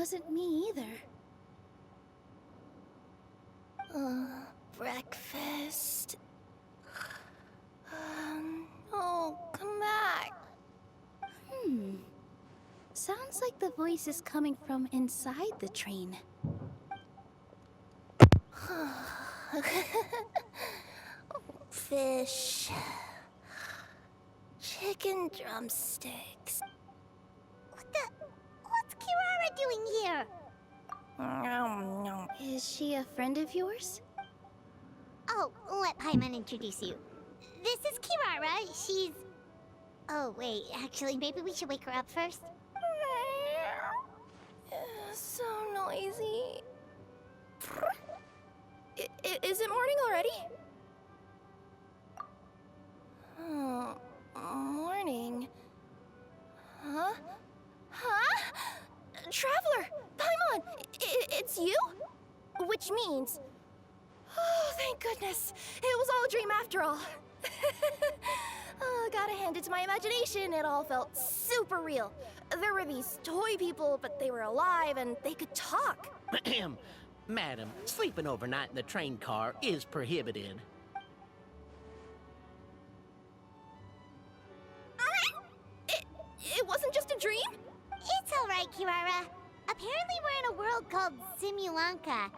wasn't me either. Breakfast. Oh, come back. Sounds like the voice is coming from inside the train. Fish. Chicken drumsticks. What's Kirara doing here? Is she a friend of yours? Oh, let Paimon introduce you. This is Kirara. She's... Oh, wait. Actually, maybe we should wake her up first. So noisy. Is it morning already? Oh, morning. Huh? Traveler! Paimon! It's you? Which means... Oh, thank goodness. It was all a dream after all. Oh, gotta hand it to my imagination. It all felt super real. There were these toy people, but they were alive and they could talk. Madam, sleeping overnight in the train car is prohibited. It wasn't just a dream? It's all right, Kirara. Apparently we're in a world called Simulanka.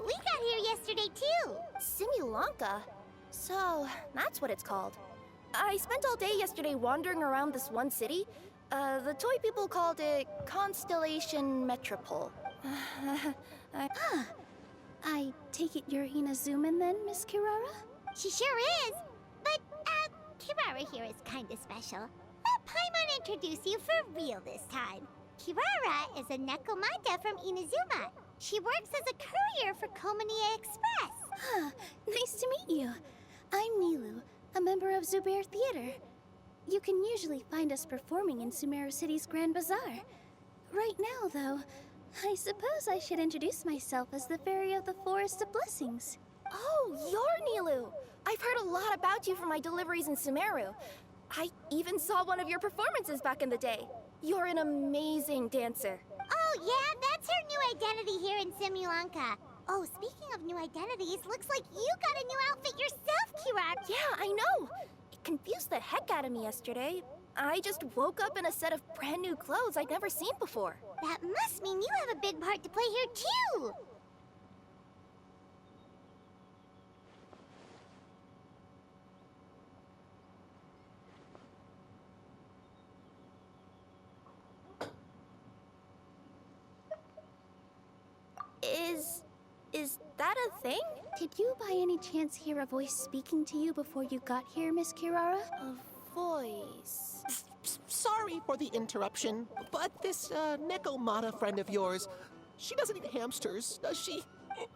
We got here yesterday, too. Simulanka? So, that's what it's called. I spent all day yesterday wandering around this one city. The toy people called it Constellation Metropole. I take it you're Inazuman then, Miss Kirara? She sure is. But, Kirara here is kinda special. Let Paimon introduce you for real this time. Kirara is a Nekomata from Inazuma. She works as a courier for Komania Express. Nice to meet you. I'm Nilu, a member of Zubair Theater. You can usually find us performing in Sumeru City's Grand Bazaar. Right now, though, I suppose I should introduce myself as the Fairy of the Forest of Blessings. Oh, you're Nilu! I've heard a lot about you from my deliveries in Sumeru. I even saw one of your performances back in the day. You're an amazing dancer. Oh, yeah, that's her new identity here in Simulanka. Oh, speaking of new identities, looks like you got a new outfit yourself, Kirara. Yeah, I know. It confused the heck out of me yesterday. I just woke up in a set of brand new clothes I'd never seen before. That must mean you have a big part to play here, too. Is that a thing? Did you by any chance hear a voice speaking to you before you got here, Miss Kirara? A voice. Sorry for the interruption, but this Nekomata friend of yours, she doesn't eat hamsters, does she?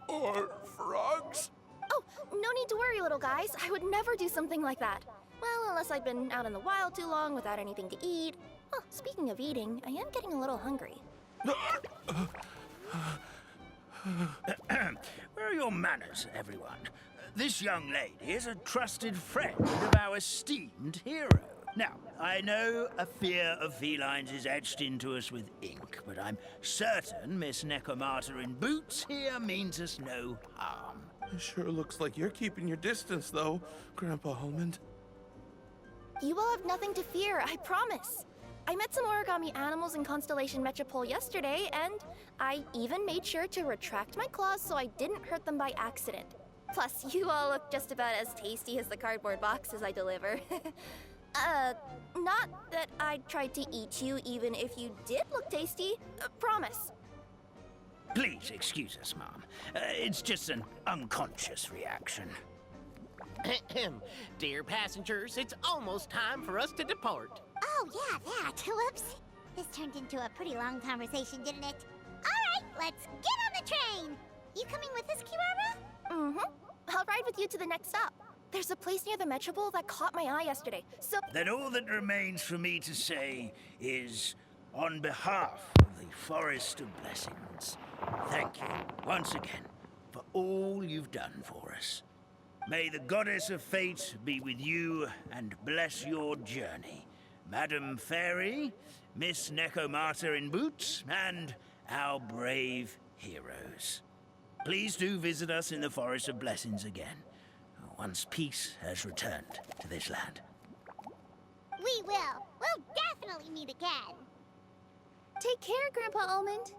Or frogs? Oh, no need to worry, little guys. I would never do something like that. Well, unless I've been out in the wild too long without anything to eat. Oh, speaking of eating, I am getting a little hungry. Where are your manners, everyone? This young lady is a trusted friend of our esteemed hero. Now, I know a fear of felines is etched into us with ink, but I'm certain Miss Nekomata in boots here means us no harm. It sure looks like you're keeping your distance, though, Grandpa Almond. You will have nothing to fear, I promise. I met some origami animals in Constellation Metropole yesterday, and I even made sure to retract my claws so I didn't hurt them by accident. Plus, you all look just about as tasty as the cardboard boxes I deliver. Not that I tried to eat you even if you did look tasty. Promise. Please excuse us, Mom. It's just an unconscious reaction. Dear passengers, it's almost time for us to depart. Oh, yeah, that. Whoops. This turned into a pretty long conversation, didn't it? All right, let's get on the train. You coming with us, Kirara? Mm-hmm. I'll ride with you to the next stop. There's a place near the Metropole that caught my eye yesterday, so... Then all that remains for me to say is, on behalf of the Forest of Blessings, thank you, once again, for all you've done for us. May the Goddess of Fate be with you and bless your journey. Madam Fairy, Miss Nekomata in boots, and our brave heroes. Please do visit us in the Forest of Blessings again, once peace has returned to this land. We will. We'll definitely meet again. Take care, Grandpa Almond.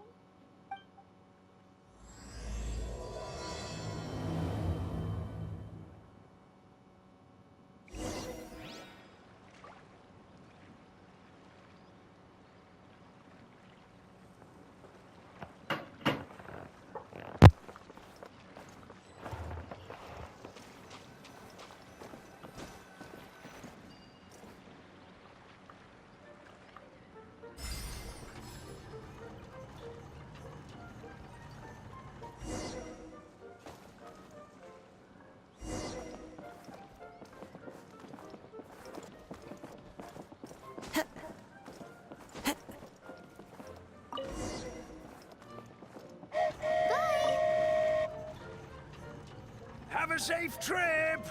Have a safe trip!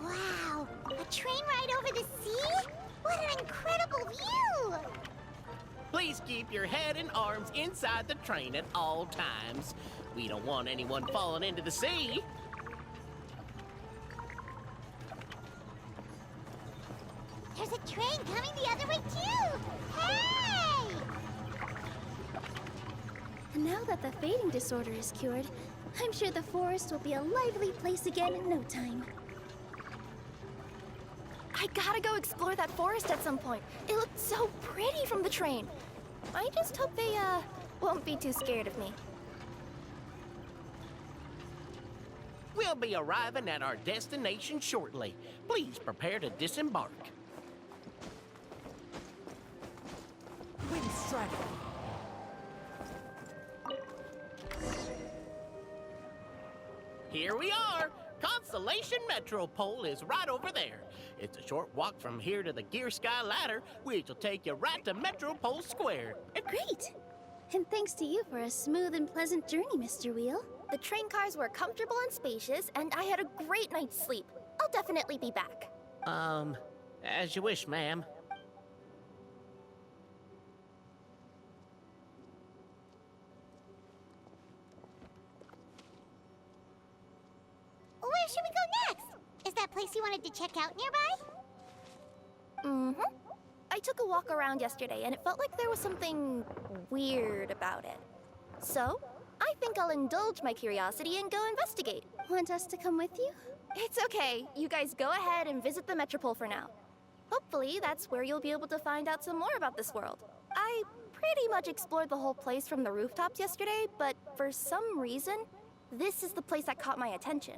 Wow, a train ride over the sea? What an incredible view! Please keep your head and arms inside the train at all times. We don't want anyone falling into the sea. There's a train coming the other way too! Hey! And now that the fading disorder is cured, I'm sure the forest will be a lively place again in no time. I gotta go explore that forest at some point. It looked so pretty from the train. I just hope they, won't be too scared of me. We'll be arriving at our destination shortly. Please prepare to disembark. Wind strike. Here we are. Constellation Metropole is right over there. It's a short walk from here to the Gear Sky Ladder, which will take you right to Metropole Square. Great! And thanks to you for a smooth and pleasant journey, Mr. Wheel. The train cars were comfortable and spacious, and I had a great night's sleep. I'll definitely be back. As you wish, ma'am. Where should we go next? Is that place you wanted to check out nearby? Mm-hmm. I took a walk around yesterday, and it felt like there was something weird about it. So, I think I'll indulge my curiosity and go investigate. Want us to come with you? It's okay. You guys go ahead and visit the Metropole for now. Hopefully, that's where you'll be able to find out some more about this world. I pretty much explored the whole place from the rooftops yesterday, but for some reason, this is the place that caught my attention.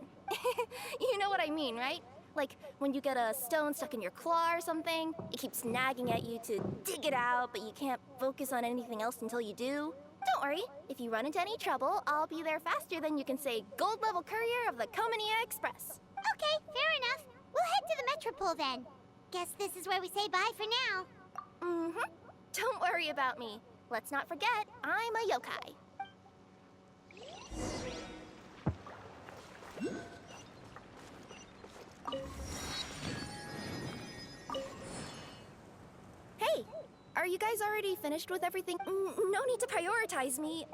You know what I mean, right? Like when you get a stone stuck in your claw or something, it keeps nagging at you to dig it out, but you can't focus on anything else until you do. Don't worry, if you run into any trouble, I'll be there faster than you can say gold level courier of the Comania Express. Okay, fair enough. We'll head to the Metropole then. Guess this is where we say bye for now. Mm-hmm. Don't worry about me. Let's not forget, I'm a yokai. Hey, are you guys already finished with everything? No need to prioritize me.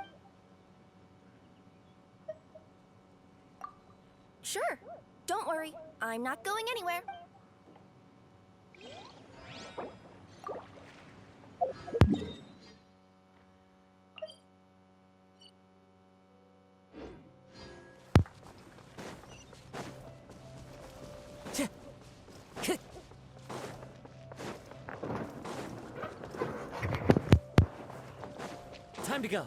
Sure, don't worry. I'm not going anywhere. Time to go.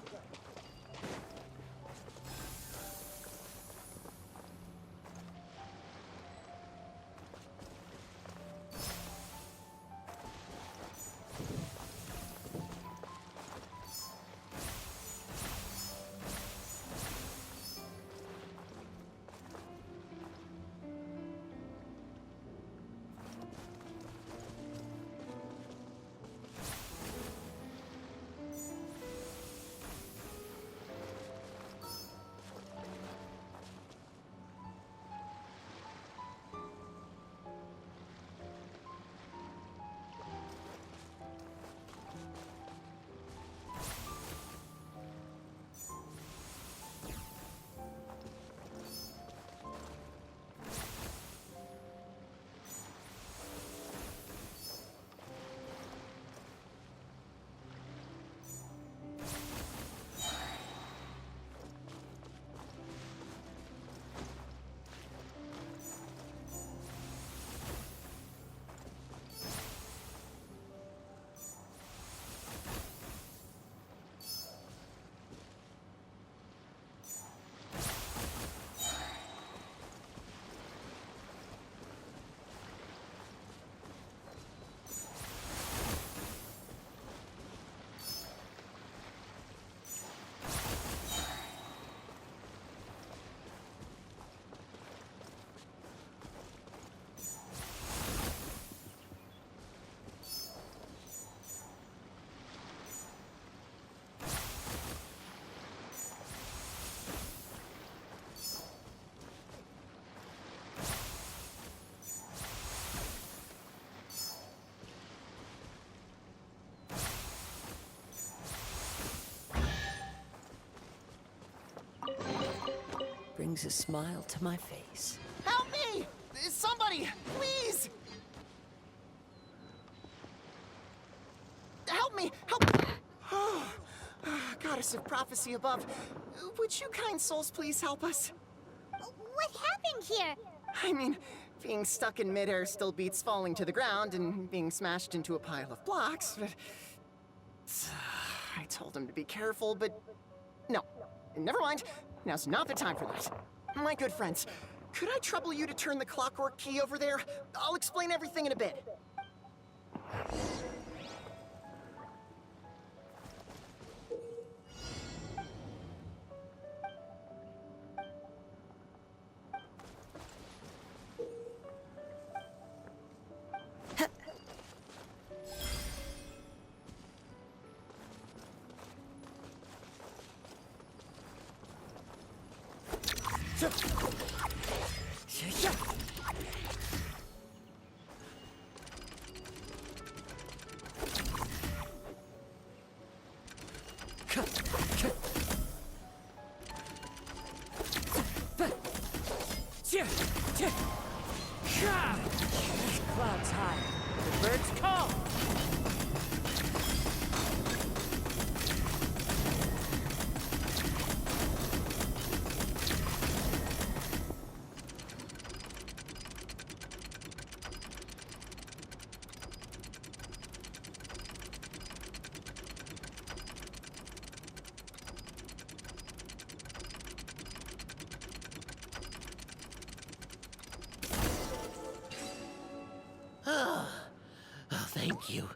brings a smile to my face. Help me! Somebody, please! Help me! Help! Goddess of prophecy above, would you kind souls please help us? What happened here? I mean, being stuck in midair still beats falling to the ground and being smashed into a pile of blocks, but... I told him to be careful, but... No, never mind. Now's not the time for that. My good friends, could I trouble you to turn the clockwork key over there? I'll explain everything in a bit. Clouds high. The birds call. Thank you.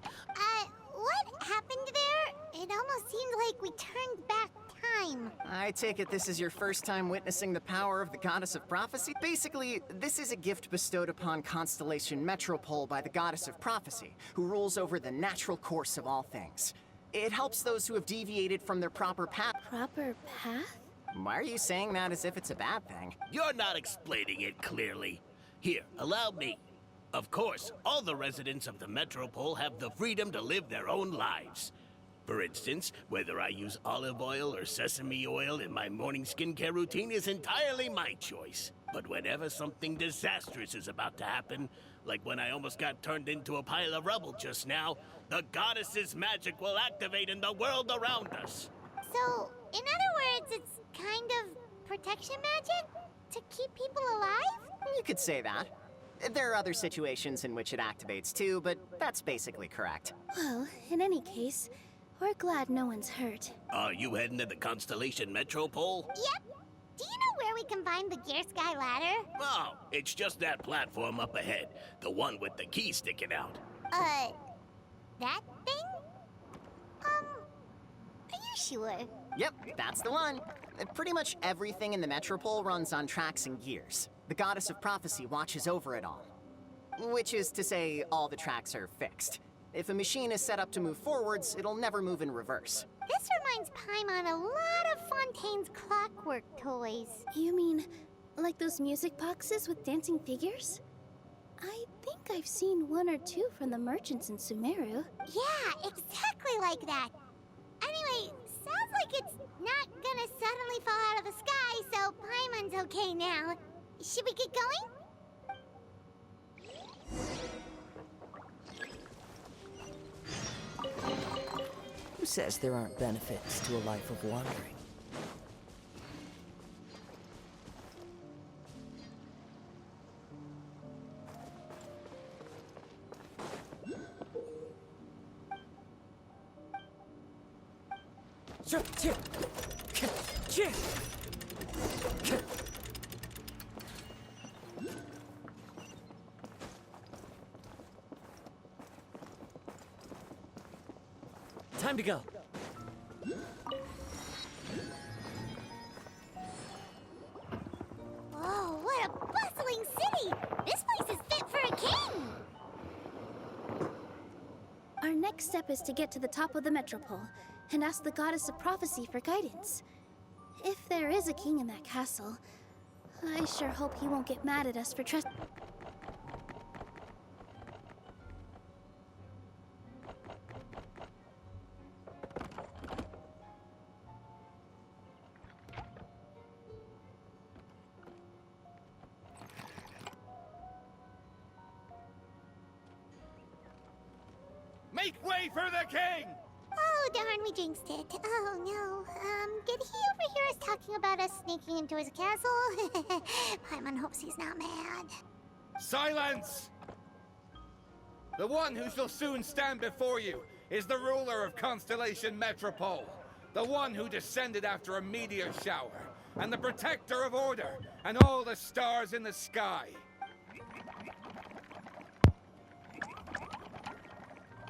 What happened there? It almost seemed like we turned back time. I take it this is your first time witnessing the power of the Goddess of Prophecy? Basically, this is a gift bestowed upon Constellation Metropole by the Goddess of Prophecy, who rules over the natural course of all things. It helps those who have deviated from their proper path. Proper path? Why are you saying that as if it's a bad thing? You're not explaining it clearly. Here, allow me. Of course, all the residents of the Metropole have the freedom to live their own lives. For instance, whether I use olive oil or sesame oil in my morning skincare routine is entirely my choice. But whenever something disastrous is about to happen, like when I almost got turned into a pile of rubble just now, the goddess's magic will activate in the world around us. So, in other words, it's kind of protection magic? To keep people alive? You could say that. There are other situations in which it activates too, but that's basically correct. Well, in any case, we're glad no one's hurt. Are you heading to the Constellation Metropole? Yep. Do you know where we can find the Gear Sky Ladder? Oh, it's just that platform up ahead. The one with the key sticking out. That thing? Are you sure? Yep, that's the one. Pretty much everything in the Metropole runs on tracks and gears. The Goddess of Prophecy watches over it all. Which is to say, all the tracks are fixed. If a machine is set up to move forwards, it'll never move in reverse. This reminds Paimon a lot of Fontaine's clockwork toys. You mean, like those music boxes with dancing figures? I think I've seen one or two from the merchants in Sumeru. Yeah, exactly like that. Anyway, sounds like it's not gonna suddenly fall out of the sky, so Paimon's okay now. Should we get going? Who says there aren't benefits to a life of wandering? Time to go. Oh, what a bustling city! This place is fit for a king! Our next step is to get to the top of the Metropole and ask the Goddess of Prophecy for guidance. If there is a king in that castle, I sure hope he won't get mad at us for Make way for the king! Oh, darn, we jinxed it. Oh, no. Did he overhear us talking about us sneaking into his castle? Paimon hopes he's not mad. Silence! The one who shall soon stand before you is the ruler of Constellation Metropole. The one who descended after a meteor shower, and the protector of order, and all the stars in the sky.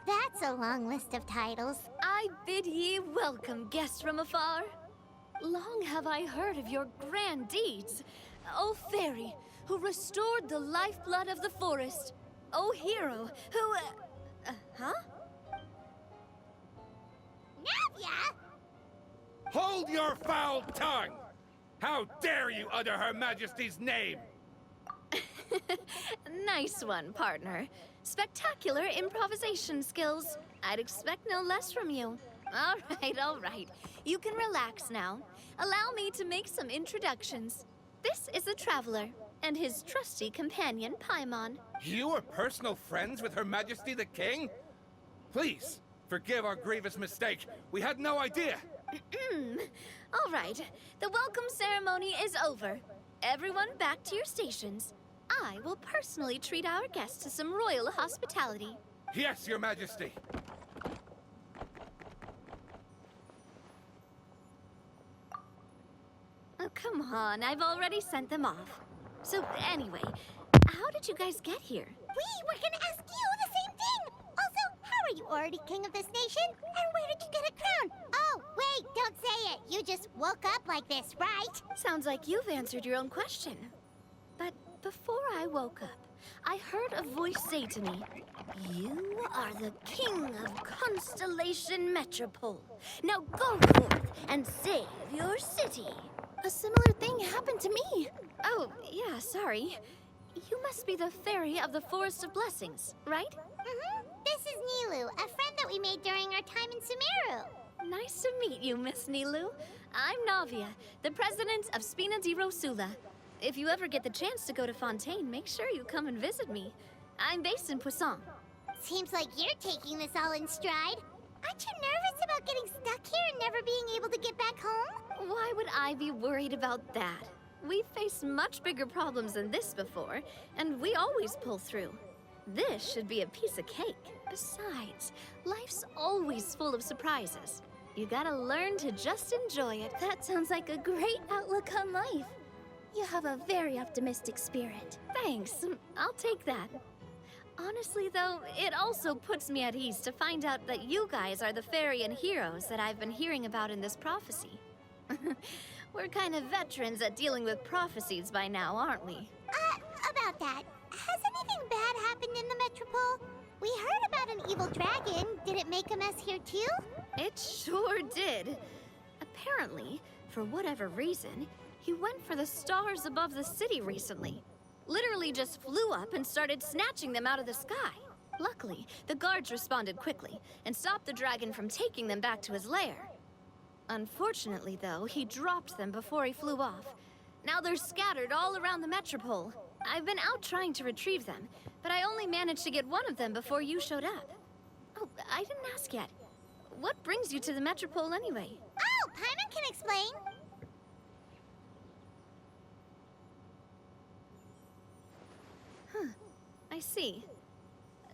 That's a long list of titles. I bid ye welcome, guests from afar. Long have I heard of your grand deeds, O fairy, who restored the lifeblood of the forest. O hero, who, huh? Navia? Hold your foul tongue! How dare you utter Her Majesty's name? Nice one, partner. Spectacular improvisation skills. I'd expect no less from you. All right. You can relax now. Allow me to make some introductions. This is the Traveler, and his trusty companion, Paimon. You are personal friends with Her Majesty the King? Please, forgive our grievous mistake. We had no idea. All right. The welcome ceremony is over. Everyone back to your stations. I will personally treat our guests to some royal hospitality. Yes, Your Majesty. Oh, come on. I've already sent them off. So, anyway, how did you guys get here? We were gonna ask you the same thing! Also, how are you already king of this nation? And where did you get a crown? Oh, wait, don't say it. You just woke up like this, right? Sounds like you've answered your own question. But before I woke up, I heard a voice say to me, "You are the king of Constellation Metropole. Now go forth and save your city." A similar thing happened to me. Oh, yeah, sorry. You must be the fairy of the Forest of Blessings, right? This is Nilu, a friend that we made during our time in Sumeru. Nice to meet you, Miss Nilu. I'm Navia, the president of Spina di Rosula. If you ever get the chance to go to Fontaine, make sure you come and visit me. I'm based in Poisson. Seems like you're taking this all in stride. Aren't you nervous about getting stuck here and never being able to get back home? Why would I be worried about that? We've faced much bigger problems than this before, and we always pull through. This should be a piece of cake. Besides, life's always full of surprises. You gotta learn to just enjoy it. That sounds like a great outlook on life. You have a very optimistic spirit. Thanks, I'll take that. Honestly, though, it also puts me at ease to find out that you guys are the fairy and heroes that I've been hearing about in this prophecy. We're kind of veterans at dealing with prophecies by now, aren't we? About that, has anything bad happened in the Metropole? We heard about an evil dragon. Did it make a mess here too? It sure did. Apparently, for whatever reason, he went for the stars above the city recently. Literally just flew up and started snatching them out of the sky. Luckily, the guards responded quickly and stopped the dragon from taking them back to his lair. Unfortunately, though, he dropped them before he flew off. Now they're scattered all around the Metropole. I've been out trying to retrieve them, but I only managed to get one of them before you showed up. Oh, I didn't ask yet. What brings you to the Metropole anyway? Oh, Paimon can explain. I see.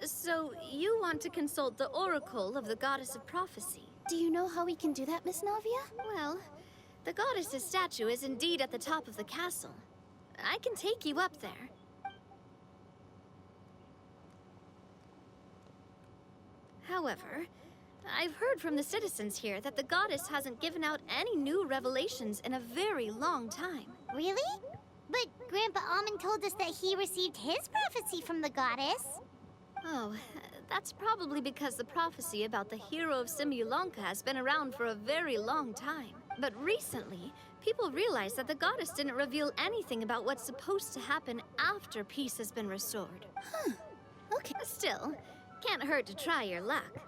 So, you want to consult the Oracle of the Goddess of Prophecy? Do you know how we can do that, Miss Navia? Well, the goddess's statue is indeed at the top of the castle. I can take you up there. However, I've heard from the citizens here that the goddess hasn't given out any new revelations in a very long time. Really? But Grandpa Almond told us that he received his prophecy from the goddess. Oh, that's probably because the prophecy about the hero of Simulanka has been around for a very long time. But recently, people realized that the goddess didn't reveal anything about what's supposed to happen after peace has been restored. Okay. Still, can't hurt to try your luck.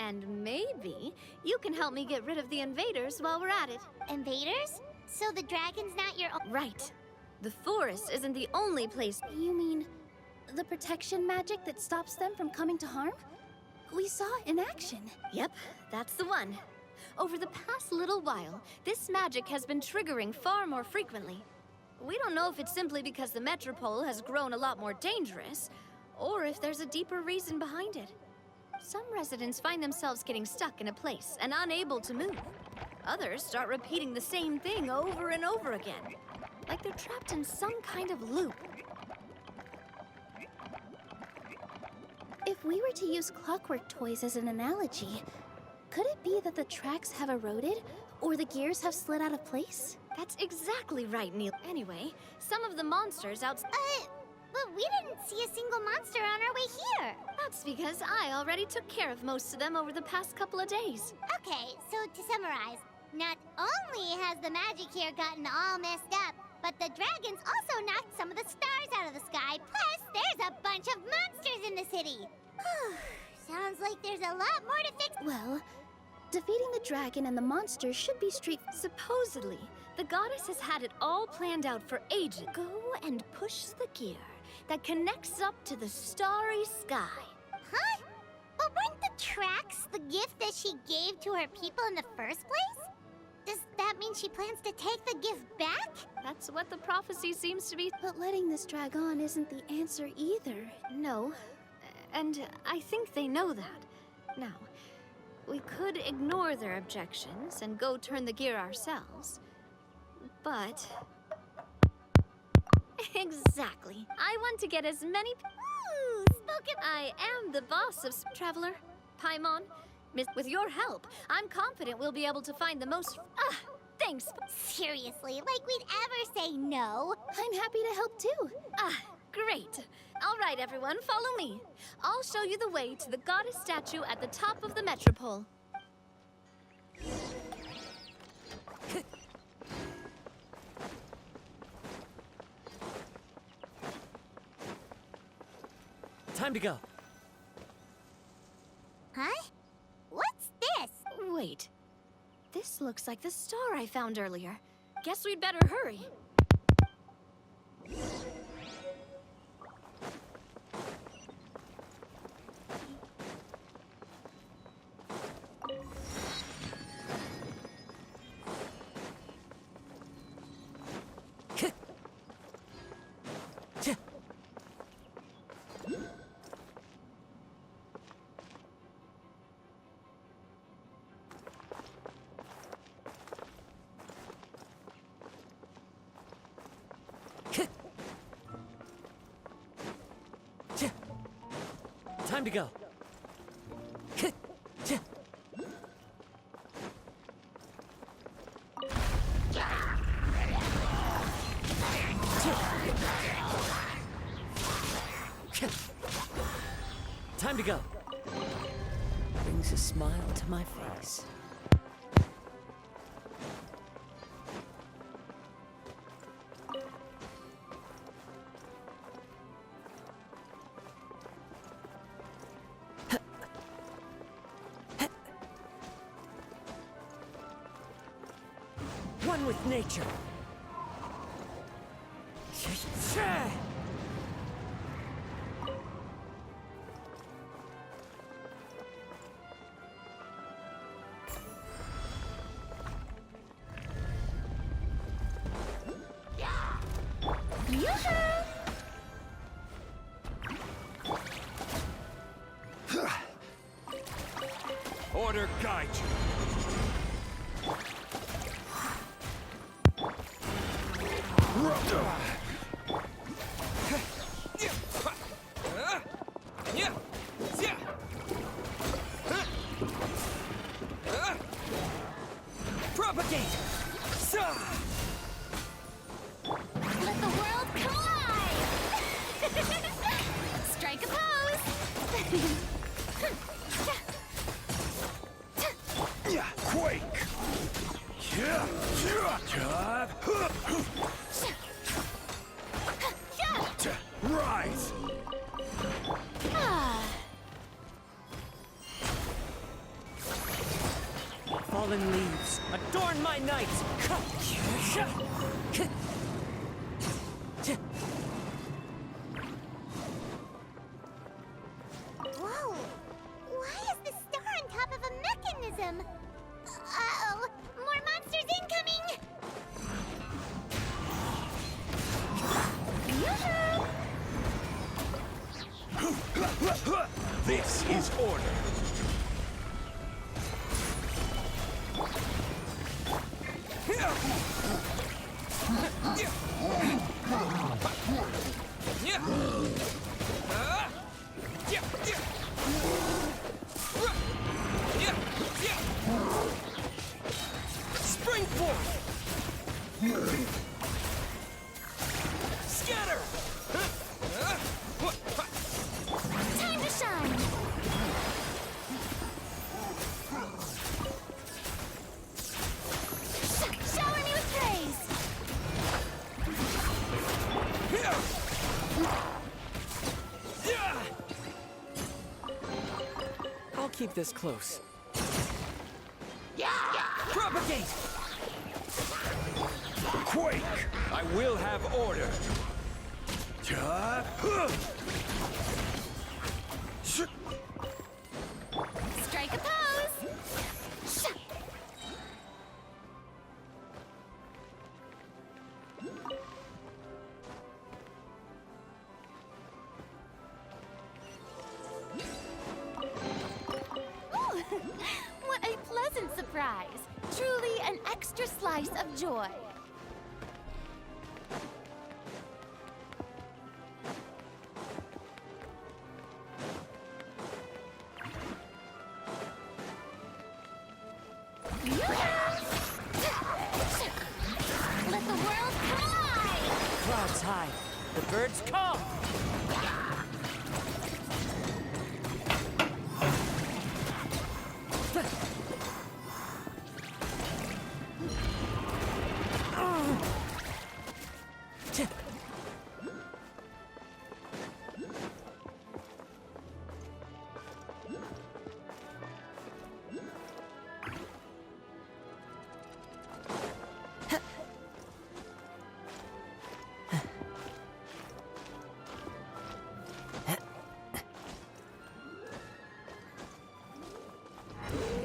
And maybe you can help me get rid of the invaders while we're at it. Invaders? So the dragon's not your own? Right. The forest isn't the only place. You mean the protection magic that stops them from coming to harm? we saw it in action. Yep, that's the one. Over the past little while, this magic has been triggering far more frequently. We don't know if it's simply because the Metropole has grown a lot more dangerous, or if there's a deeper reason behind it. Some residents find themselves getting stuck in a place and unable to move. Others start repeating the same thing over and over again, like they're trapped in some kind of loop. If we were to use clockwork toys as an analogy, could it be that the tracks have eroded, or the gears have slid out of place? That's exactly right, Neil. Anyway, some of the monsters outside. But we didn't see a single monster on our way here. That's because I already took care of most of them over the past couple of days. Okay, so to summarize, not only has the magic here gotten all messed up, but the dragons also knocked some of the stars out of the sky. Plus, there's a bunch of monsters in the city. Sounds like there's a lot more to fix. Well, defeating the dragon and the monsters should be Supposedly, the goddess has had it all planned out for ages. Go and push the gear that connects up to the starry sky. Huh? But weren't the tracks the gift that she gave to her people in the first place? Does that mean she plans to take the gift back? That's what the prophecy seems to be. But letting this drag on isn't the answer either. No, and I think they know that. Now, we could ignore their objections and go turn the gear ourselves. But... Exactly. I want to get as many... Ooh, spoken... I am the boss of Traveler. Paimon, with your help, I'm confident we'll be able to find the most... thanks. Seriously, like we'd ever say no. I'm happy to help too. Great. All right, everyone, follow me. I'll show you the way to the goddess statue at the top of the Metropole. Time to go. Huh? What's this? Wait. This looks like the star I found earlier. Guess we'd better hurry. Time to go. Time to go. Brings a smile to my face. One with nature. Order guide you. Propagate! Let the world collide! Strike a pose! Quake! Rise! Fallen leaves, adorn my night! Whoa! Why This is order. Spring forth! Scatter! Time to shine! Shower me with praise! I'll keep this close. Propagate! Quake! I will have order. Strike a pose! Ooh, what a pleasant surprise! Truly an extra slice of joy. Let the world fly! Clouds high. The birds come!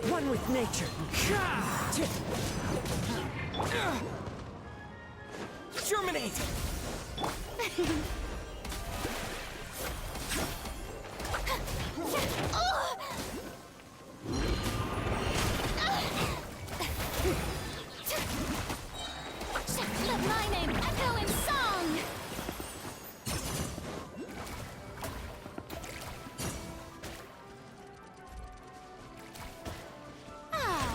One with nature. Germinate! Let my name echo in song! Ah.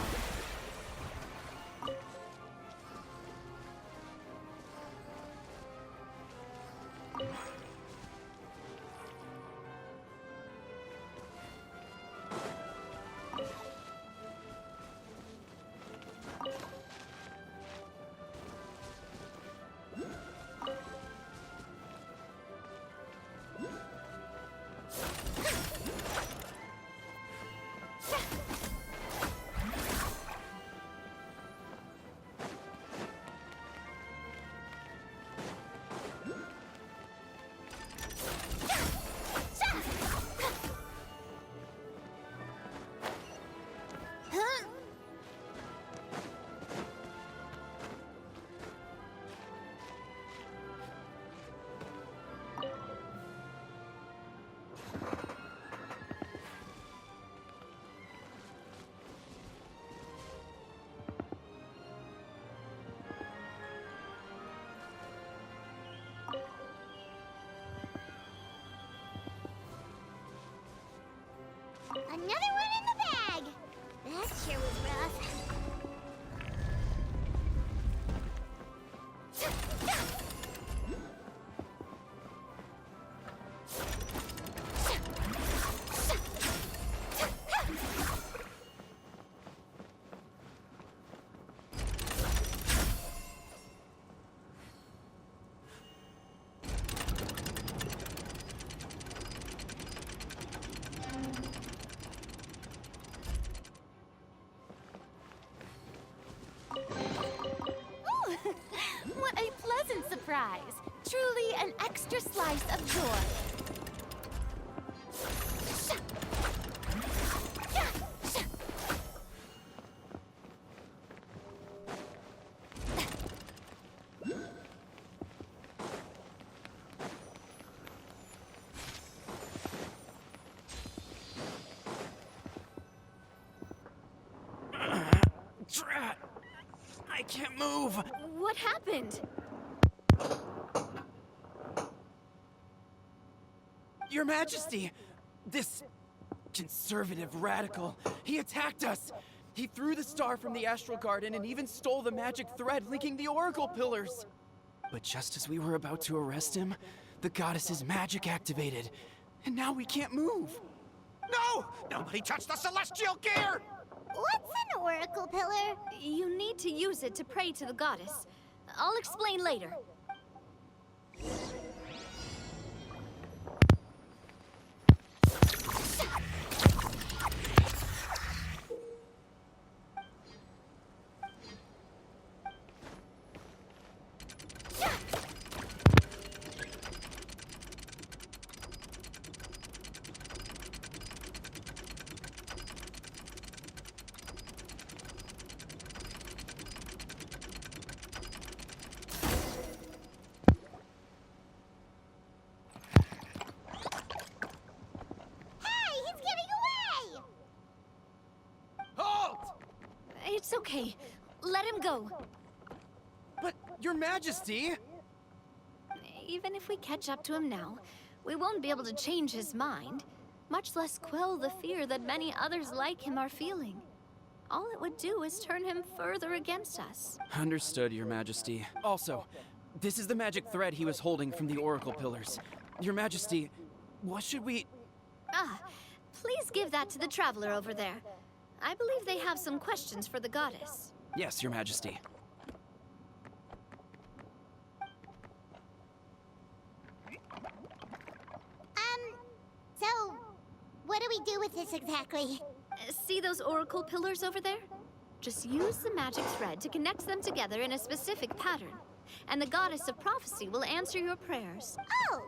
Another one in the bag! That sure was rough. What a pleasant surprise! Truly an extra slice of joy. can't move. What happened? Your Majesty! This conservative radical, he attacked us! He threw the star from the Astral Garden and even stole the magic thread linking the Oracle Pillars! But just as we were about to arrest him, the goddess's magic activated, and now we can't move! No! Nobody touch the celestial gear! What's an oracle pillar? You need to use it to pray to the goddess. I'll explain later. Hey, he's getting away! Halt! It's okay. Let him go. But, Your Majesty! Even if we catch up to him now, we won't be able to change his mind, much less quell the fear that many others like him are feeling. All it would do is turn him further against us. Understood, Your Majesty. Also, this is the magic thread he was holding from the Oracle Pillars. Your Majesty, what should we... Ah, please give that to the traveler over there. I believe they have some questions for the goddess. Yes, Your Majesty. So, what do we do with this exactly? See those oracle pillars over there? Just use the magic thread to connect them together in a specific pattern, and the goddess of prophecy will answer your prayers. Oh!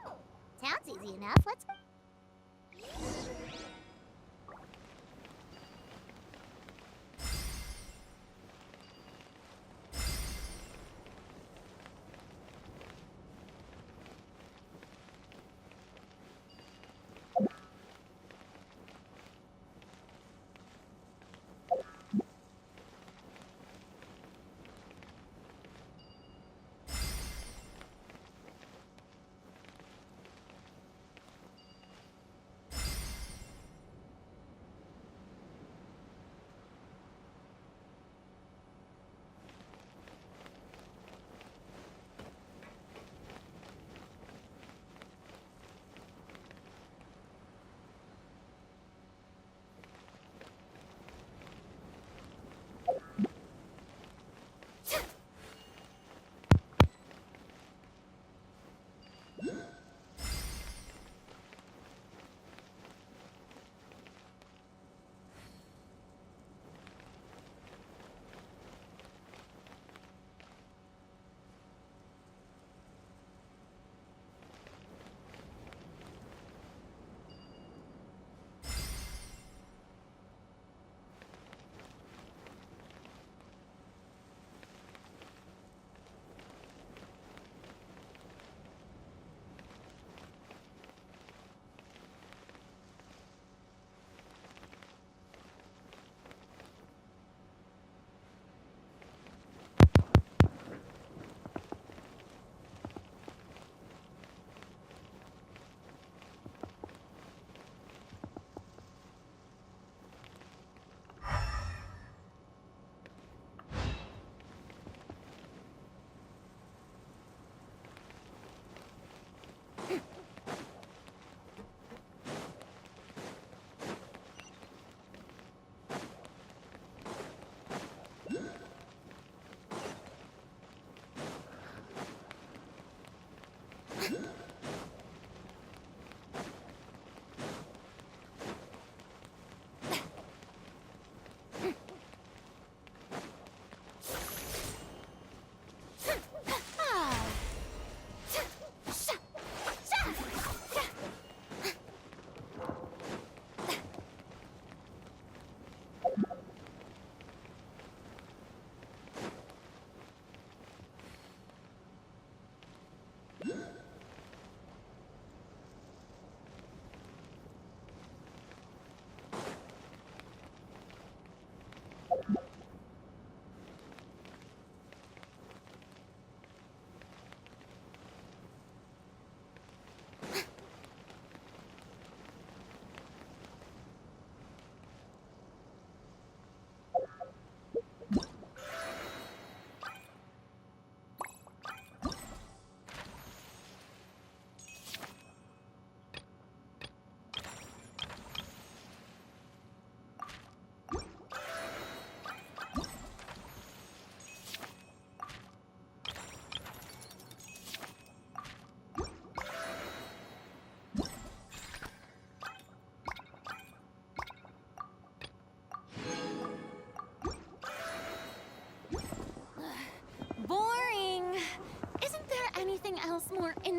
Sounds easy enough. Let's...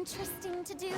interesting to do.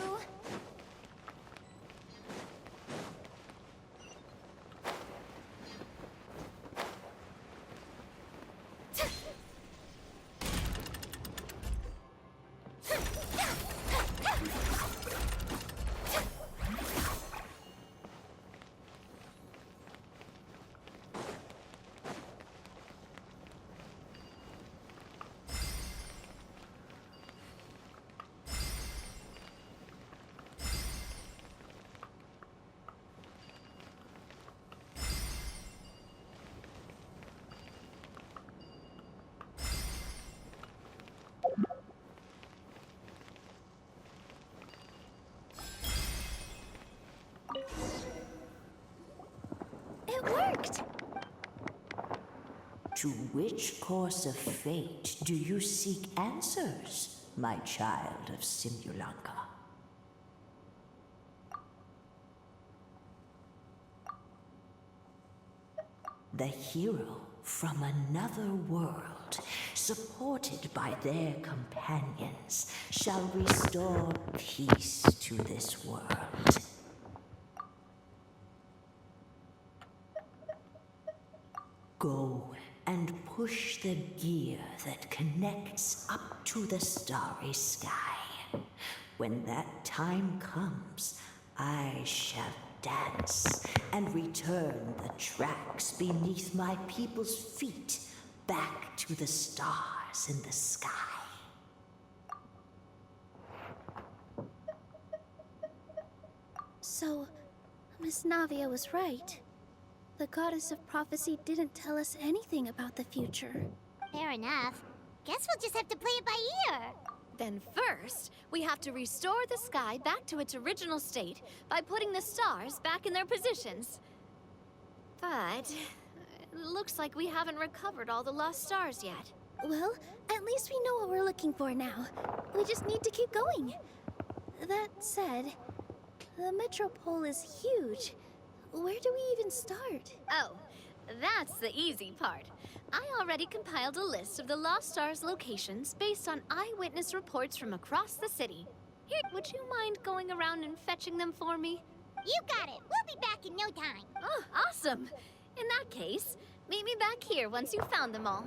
It worked! To which course of fate do you seek answers, my child of Simulanka? The hero from another world, supported by their companions, shall restore peace to this world. Go and push the gear that connects up to the starry sky. When that time comes, I shall dance and return the tracks beneath my people's feet back to the stars in the sky. So, Miss Navia was right. The goddess of prophecy didn't tell us anything about the future. Fair enough. Guess we'll just have to play it by ear. Then first, we have to restore the sky back to its original state by putting the stars back in their positions. But it looks like we haven't recovered all the lost stars yet. Well, at least we know what we're looking for now. We just need to keep going. That said, the metropole is huge. Where do we even start? Oh, that's the easy part. I already compiled a list of the Lost Stars locations based on eyewitness reports from across the city. Here, would you mind going around and fetching them for me? You got it. We'll be back in no time. Oh, awesome. In that case, meet me back here once you've found them all.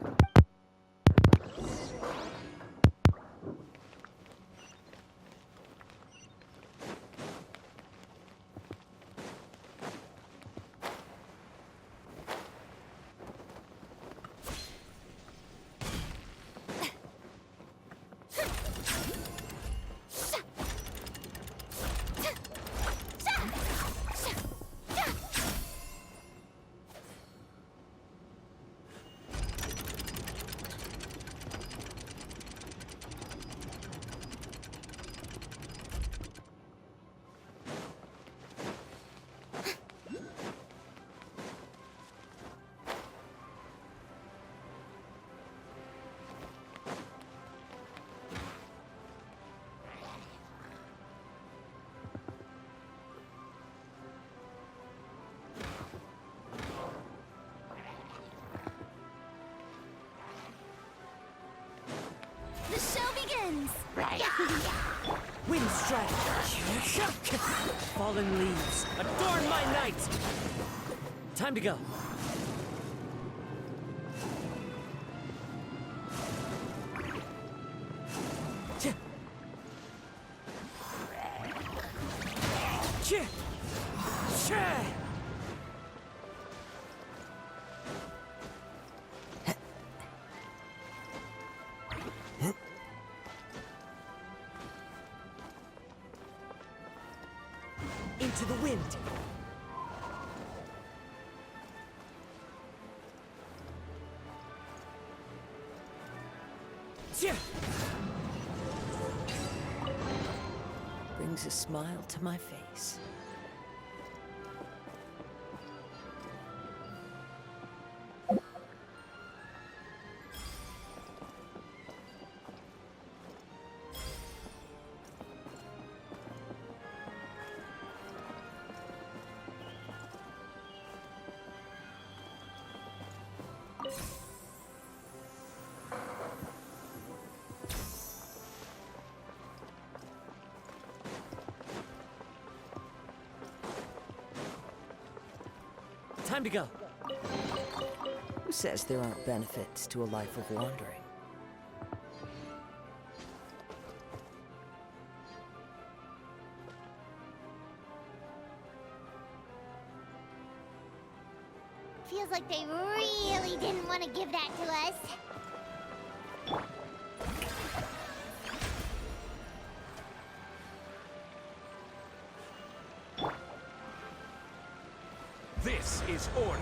The show begins! Wind strike! Fallen leaves, adorn my night! Time to go. Into the wind. Brings a smile to my face. Time to go. Who says there aren't benefits to a life of wandering? Feels like they really didn't want to give that to us. This is order.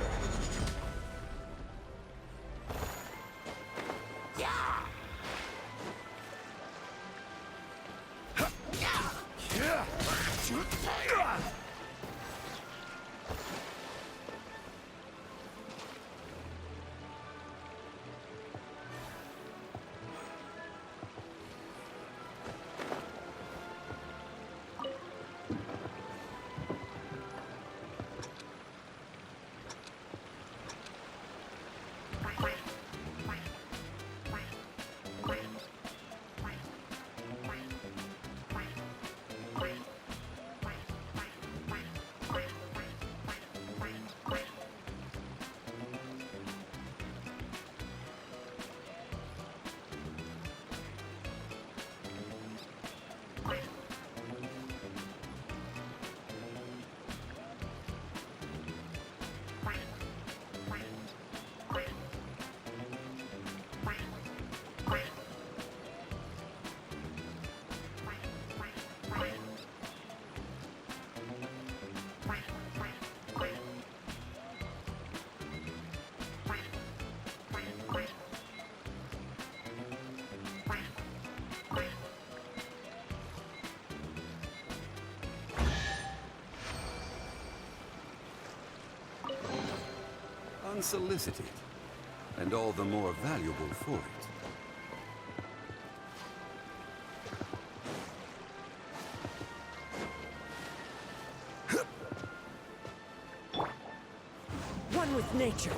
Unsolicited, and all the more valuable for it. One with nature.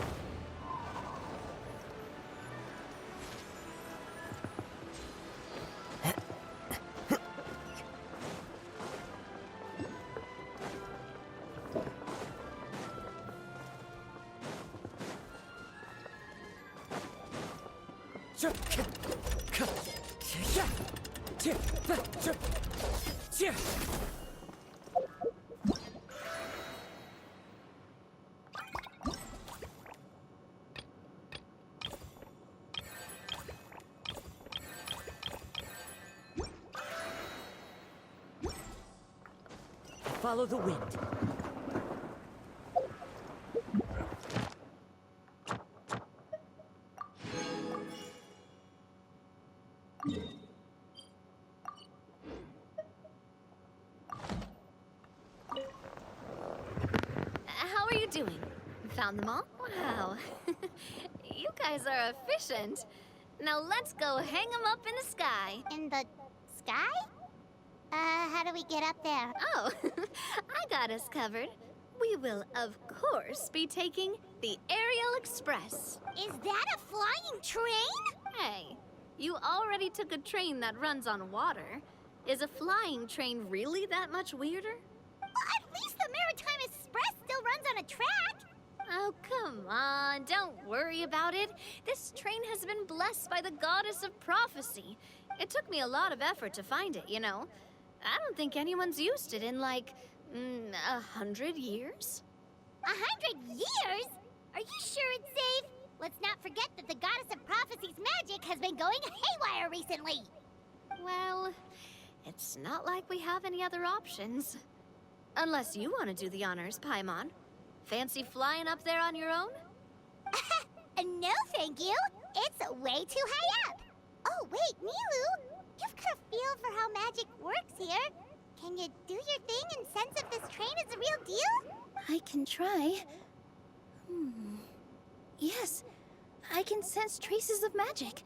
Follow the wind. How are you doing? Found them all? Wow. You guys are efficient. Now let's go hang them up in the sky. In the sky? How do we get up there? Oh, I got us covered. We will, of course, be taking the Aerial Express. Is that a flying train? Hey, you already took a train that runs on water. Is a flying train really that much weirder? Well, at least the Maritime Express still runs on a track. Oh, come on, don't worry about it. This train has been blessed by the goddess of prophecy. It took me a lot of effort to find it, you know. I don't think anyone's used it in, like, 100 years? 100 years? Are you sure it's safe? Let's not forget that the goddess of prophecy's magic has been going haywire recently. Well, it's not like we have any other options. Unless you want to do the honors, Paimon. Fancy flying up there on your own? No, thank you. It's way too high up. Oh, wait, Milu. You've got a feel for how magic works here. Can you do your thing and sense if this train is the real deal? I can try. Yes, I can sense traces of magic,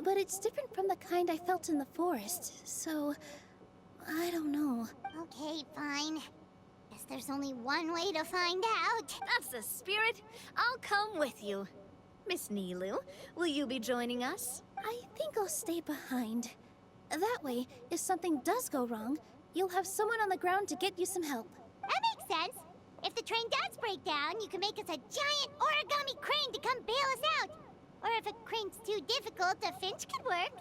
but it's different from the kind I felt in the forest, so I don't know. Okay, fine. Guess there's only one way to find out. That's the spirit. I'll come with you. Miss Nilu, will you be joining us? I think I'll stay behind. That way, if something does go wrong, you'll have someone on the ground to get you some help. That makes sense. If the train does break down, you can make us a giant origami crane to come bail us out. Or if a crane's too difficult, a finch could work.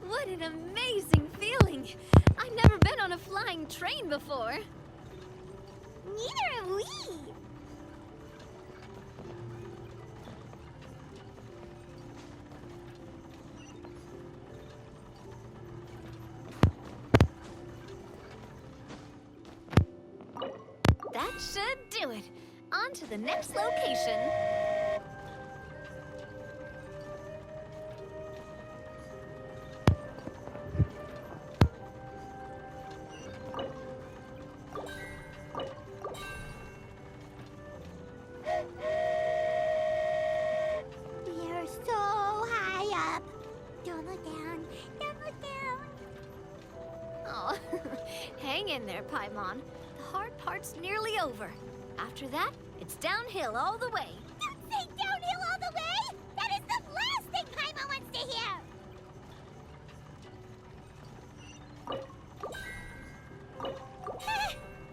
What an amazing feeling! I've never been on a flying train before. Neither have we. That should do it. On to the next location. We're so high up. Don't look down. Don't look down. Oh, hang in there, Paimon. The hard part's nearly over. After that, it's downhill all the way. Don't say downhill all the way! That is the last thing Paimon wants to hear!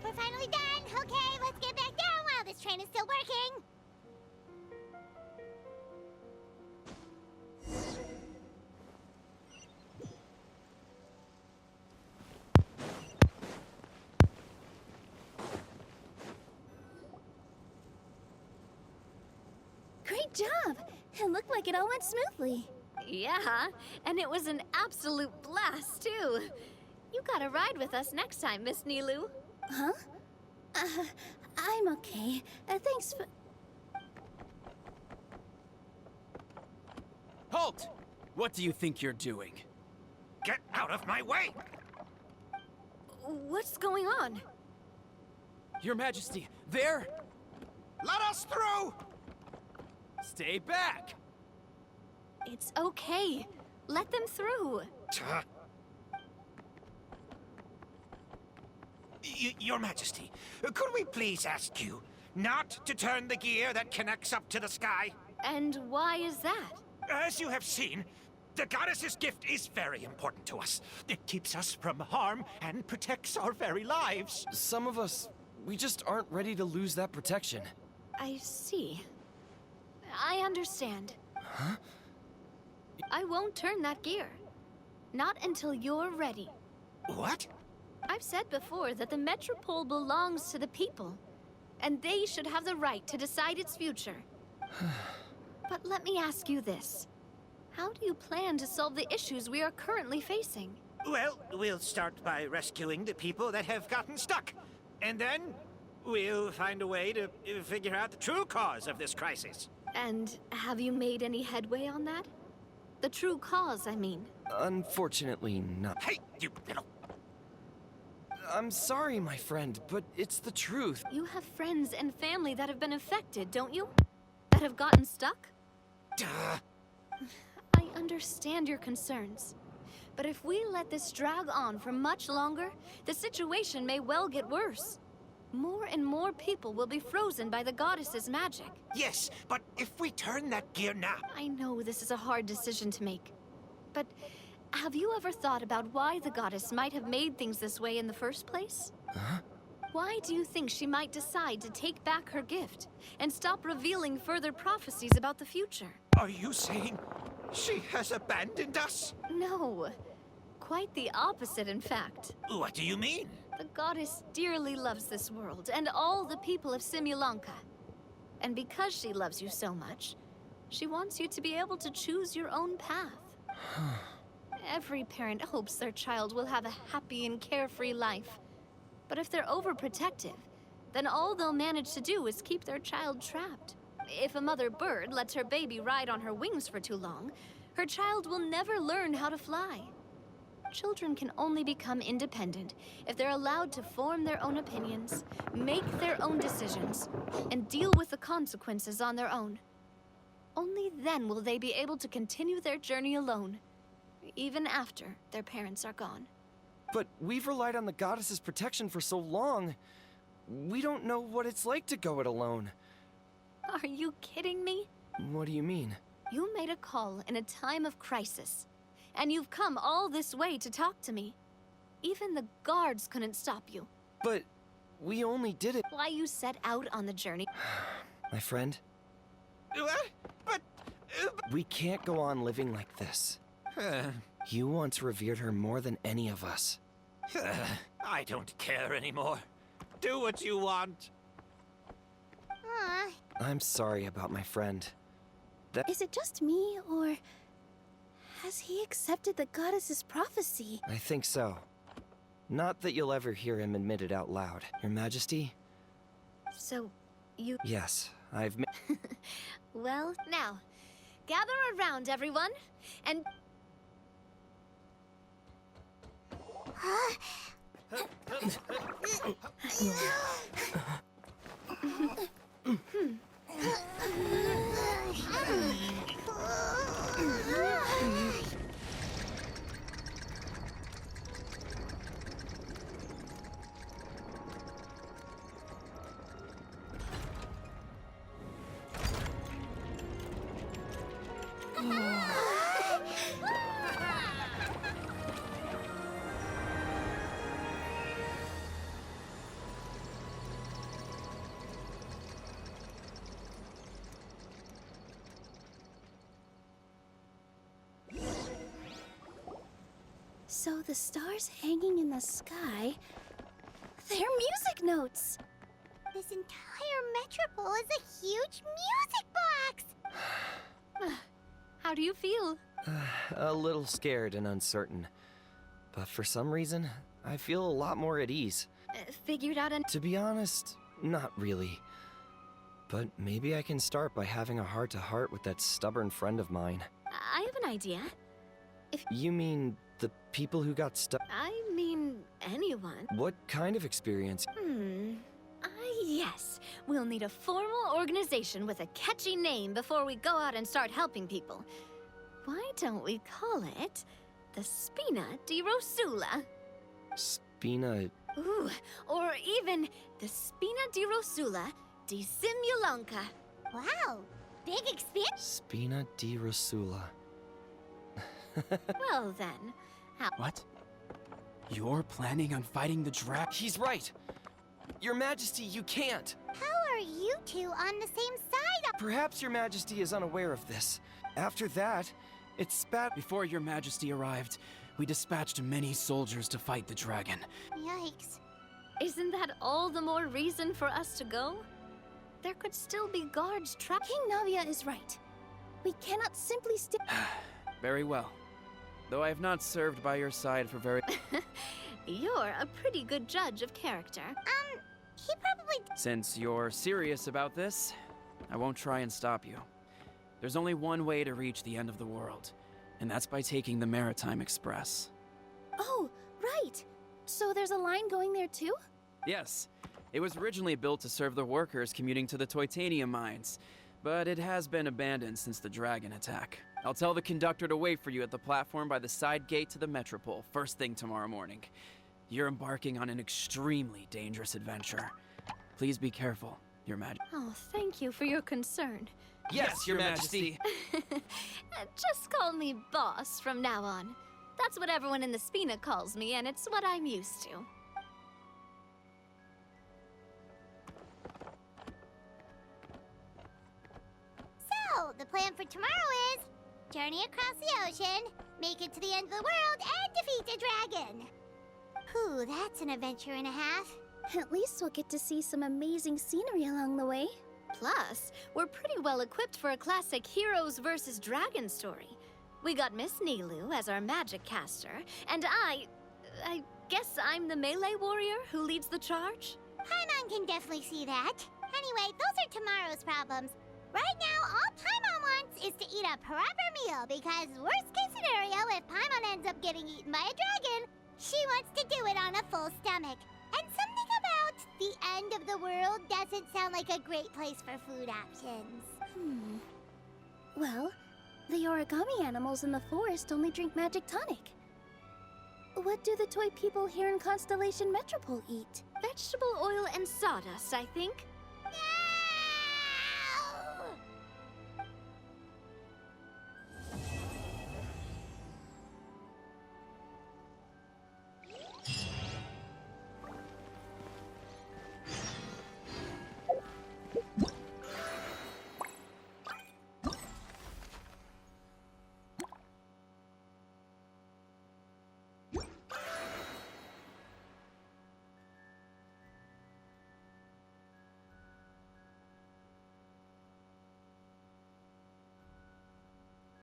We're finally done! Okay, let's get back down while this train is still working! Great job! It looked like it all went smoothly. Yeah, and it was an absolute blast, too. You gotta ride with us next time, Miss Nilu. Huh? I'm okay. Thanks for... Halt! What do you think you're doing? Get out of my way! What's going on? Your Majesty, there! Let us through! Stay back! It's okay. Let them through. Your Majesty, could we please ask you not to turn the gear that connects up to the sky? And why is that? As you have seen, the goddess's gift is very important to us. It keeps us from harm and protects our very lives. Some of us, we just aren't ready to lose that protection. I see. I understand. Huh? I won't turn that gear. Not until you're ready. What? I've said before that the Metropole belongs to the people, and they should have the right to decide its future. But let me ask you this. How do you plan to solve the issues we are currently facing? Well, we'll start by rescuing the people that have gotten stuck. And then we'll find a way to figure out the true cause of this crisis. And have you made any headway on that? The true cause, I mean. Unfortunately, not. Hey, you little... I'm sorry, my friend, but it's the truth. You have friends and family that have been affected, don't you? That have gotten stuck? Duh. I understand your concerns. But if we let this drag on for much longer, the situation may well get worse. More and more people will be frozen by the goddess's magic. Yes, but if we turn that gear now... I know this is a hard decision to make. But have you ever thought about why the goddess might have made things this way in the first place? Huh? Why do you think she might decide to take back her gift and stop revealing further prophecies about the future? Are you saying she has abandoned us? No. Quite the opposite, in fact. What do you mean? The goddess dearly loves this world and all the people of Simulanka. And because she loves you so much, she wants you to be able to choose your own path. Every parent hopes their child will have a happy and carefree life. But if they're overprotective, then all they'll manage to do is keep their child trapped. If a mother bird lets her baby ride on her wings for too long, her child will never learn how to fly. Children can only become independent if they're allowed to form their own opinions, make their own decisions, and deal with the consequences on their own. Only then will they be able to continue their journey alone, even after their parents are gone. But we've relied on the goddess's protection for so long. We don't know what it's like to go it alone. Are you kidding me? What do you mean? You made a call in a time of crisis, and you've come all this way to talk to me. Even the guards couldn't stop you. But we only did it. Why you set out on the journey? My friend, But... we can't go on living like this. You once revered her more than any of us. I don't care anymore. Do what you want. Aw, I'm sorry about my friend. Is it just me, or has he accepted the goddess's prophecy? I think so. Not that you'll ever hear him admit it out loud. Your Majesty? So, you... Yes, I've Well, now, gather around, everyone, and... So the stars hanging in the sky, they're music notes. this entire metropole is a huge music box! How do you feel? a little scared and uncertain. But for some reason, I feel a lot more at ease. Figured out an... To be honest, not really. But maybe I can start by having a heart-to-heart with that stubborn friend of mine. I have an idea. You mean the people who got stuck? I mean, anyone. What kind of experience? Yes. We'll need a formal organization with a catchy name before we go out and start helping people. Why don't we call it the Spina di Rosula? Spina... Ooh, or even the Spina di Rosula di Simulonka. Wow, big experience! Spina di Rosula. Well then, how... What? You're planning on fighting the dragon? He's right! Your Majesty, you can't! How are you two on the same side? Perhaps Your Majesty is unaware of this. After that, it spat... Before Your Majesty arrived, we dispatched many soldiers to fight the dragon. Yikes. Isn't that all the more reason for us to go? There could still be guards trapped. King Navia is right. We cannot simply stick... Very well. Though I have not served by your side for very... You're a pretty good judge of character. He probably... Since you're serious about this, I won't try and stop you. There's only one way to reach the end of the world, and that's by taking the Maritime Express. Oh, right! So there's a line going there too? Yes, it was originally built to serve the workers commuting to the Titanium mines, but it has been abandoned since the dragon attack. I'll tell the conductor to wait for you at the platform by the side gate to the Metropole first thing tomorrow morning. You're embarking on an extremely dangerous adventure. Please be careful, Your Majesty. Oh, thank you for your concern. Yes, Your Majesty! Just call me boss from now on. That's what everyone in the Spina calls me, and it's what I'm used to. So, the plan for tomorrow is... journey across the ocean, make it to the end of the world, and defeat a dragon! Whew, that's an adventure and a half. At least we'll get to see some amazing scenery along the way. Plus, we're pretty well equipped for a classic heroes versus dragons story. We got Miss Nilu as our magic caster, and I guess I'm the melee warrior who leads the charge? Paimon can definitely see that. Anyway, those are tomorrow's problems. Right now, all Paimon wants is to eat a proper meal, because worst case scenario, if Paimon ends up getting eaten by a dragon, she wants to do it on a full stomach. And something about the end of the world doesn't sound like a great place for food options. Well, the origami animals in the forest only drink magic tonic. What do the toy people here in Constellation Metropole eat? Vegetable oil and sawdust, I think.